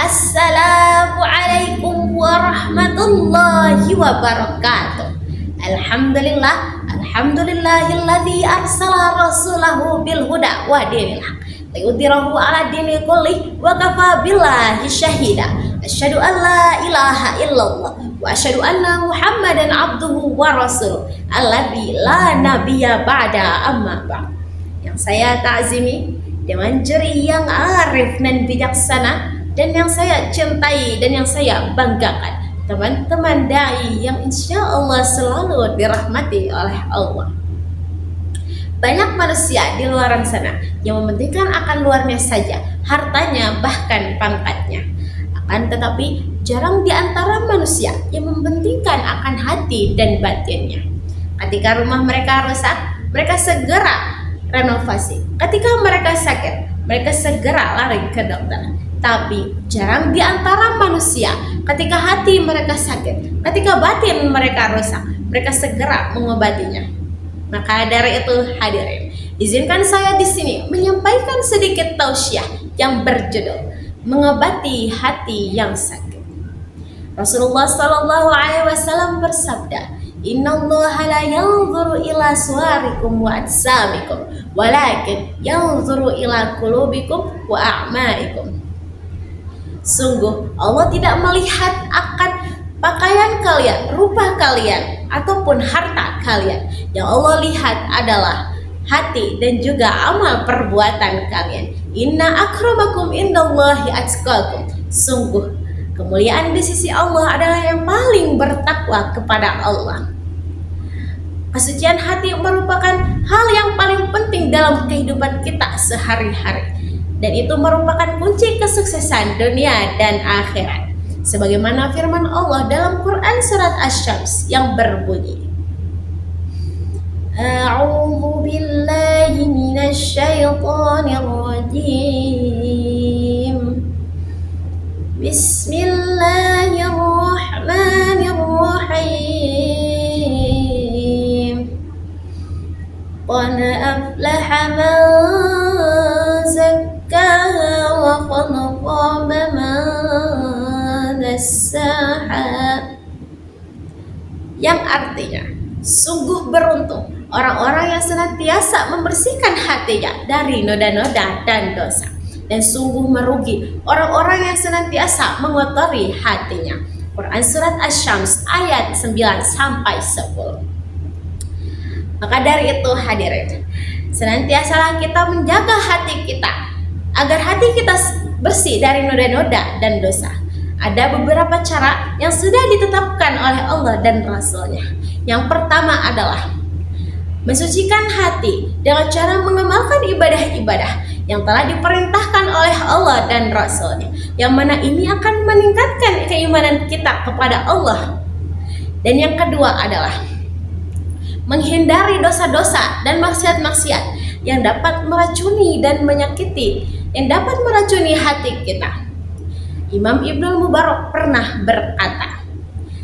Assalamualaikum warahmatullahi wabarakatuh. Alhamdulillahilladzi arsala rasulahu bil huda wa dinil haq liyudhhirahu 'ala dini kulli wa kafa billahi syahida. Asyhadu an la ilaha illallah wa asyhadu anna Muhammadan abduhu wa rasuluh alladzi la nabiyya ba'da amma ba'd. Yang saya ta'zimi dengan jeri yang arif dan bijaksana, dan yang saya cintai dan yang saya banggakan, teman-teman dai yang insya Allah selalu dirahmati oleh Allah. Banyak manusia di luar sana yang mementingkan akan luarnya saja, hartanya bahkan pangkatnya. Akan tetapi jarang di antara manusia yang mementingkan akan hati dan batinnya. Ketika rumah mereka rusak, mereka segera renovasi. Ketika mereka sakit, mereka segera lari ke dokter. Tapi jarang di antara manusia ketika hati mereka sakit, ketika batin mereka rusak, mereka segera mengobatinya. Maka dari itu hadirin, izinkan saya di sini menyampaikan sedikit tausiah yang berjudul mengobati hati yang sakit. Rasulullah Shallallahu Alaihi Wasallam bersabda, Innallaha la yanzuru ila suwarikum wa ajsamikum, walakin yanzuru ila qulubikum wa a'maikum. Sungguh Allah tidak melihat akan pakaian kalian, rupa kalian, ataupun harta kalian. Yang Allah lihat adalah hati dan juga amal perbuatan kalian. Inna akramakum indallahi atqakum. Sungguh kemuliaan di sisi Allah adalah yang paling bertakwa kepada Allah. Kesucian hati merupakan hal yang paling penting dalam kehidupan kita sehari-hari, dan itu merupakan kunci kesuksesan dunia dan akhirat. Sebagaimana firman Allah dalam Quran surat Asy-Syams yang berbunyi, A'udzu billahi minasy syaithanir rajim. Bismillahirrahmanirrahim. Qad aflaha man zakkaha wa qad khaba man dassaha. Yang artinya, sungguh beruntung orang-orang yang senantiasa membersihkan hatinya dari noda-noda dan dosa, dan sungguh merugi orang-orang yang senantiasa mengotori hatinya. Quran surat Asy-Syams ayat 9-10. Maka dari itu hadirin, senantiasalah kita menjaga hati kita agar hati kita bersih dari noda-noda dan dosa. Ada beberapa cara yang sudah ditetapkan oleh Allah dan Rasul-Nya. Yang pertama adalah mensucikan hati dengan cara mengamalkan ibadah-ibadah yang telah diperintahkan oleh Allah dan Rasul-Nya, yang mana ini akan meningkatkan keimanan kita kepada Allah. Dan yang kedua adalah menghindari dosa-dosa dan maksiat-maksiat yang dapat meracuni dan menyakiti, yang dapat meracuni hati kita. Imam Ibnul Mubarak pernah berkata,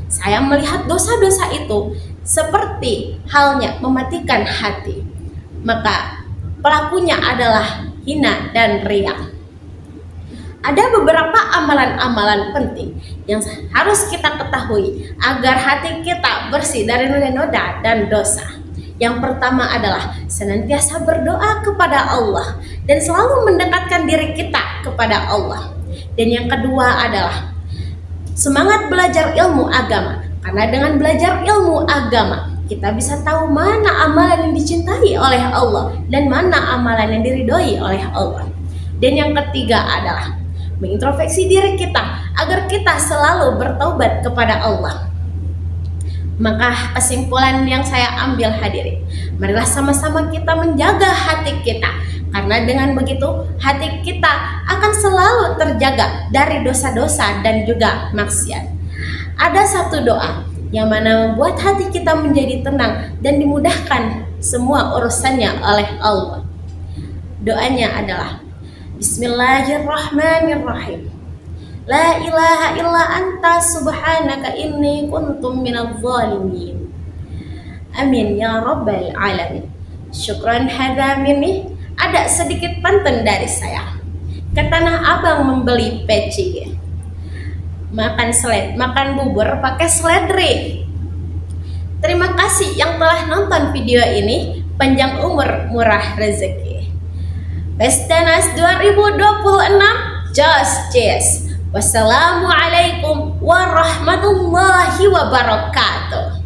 saya melihat dosa-dosa itu seperti halnya mematikan hati, maka pelakunya adalah hina dan riya. Ada beberapa amalan-amalan penting yang harus kita ketahui agar hati kita bersih dari noda-noda dan dosa. Yang pertama adalah senantiasa berdoa kepada Allah dan selalu mendekatkan diri kita kepada Allah. Dan yang kedua adalah semangat belajar ilmu agama, karena dengan belajar ilmu agama kita bisa tahu mana amalan yang dicintai oleh Allah dan mana amalan yang diridhoi oleh Allah. Dan yang ketiga adalah mengintrospeksi diri kita agar kita selalu bertaubat kepada Allah. Maka kesimpulan yang saya ambil hadirin, marilah sama-sama kita menjaga hati kita, karena dengan begitu hati kita akan selalu terjaga dari dosa-dosa dan juga maksiat. Ada satu doa yang mana membuat hati kita menjadi tenang dan dimudahkan semua urusannya oleh Allah. Doanya adalah Bismillahirrahmanirrahim. La ilaha illa anta subhanaka inni kuntum minadh dhalimin. Amin ya rabbal alamin. Syukran hadza minni. Ada sedikit pantun dari saya. Ke Tanah Abang membeli peci, makan bubur pakai seledri. Terima kasih yang telah nonton video ini. Panjang umur, murah rezeki. Pestanas 2026 Just Cheers. Wassalamualaikum warahmatullahi wabarakatuh.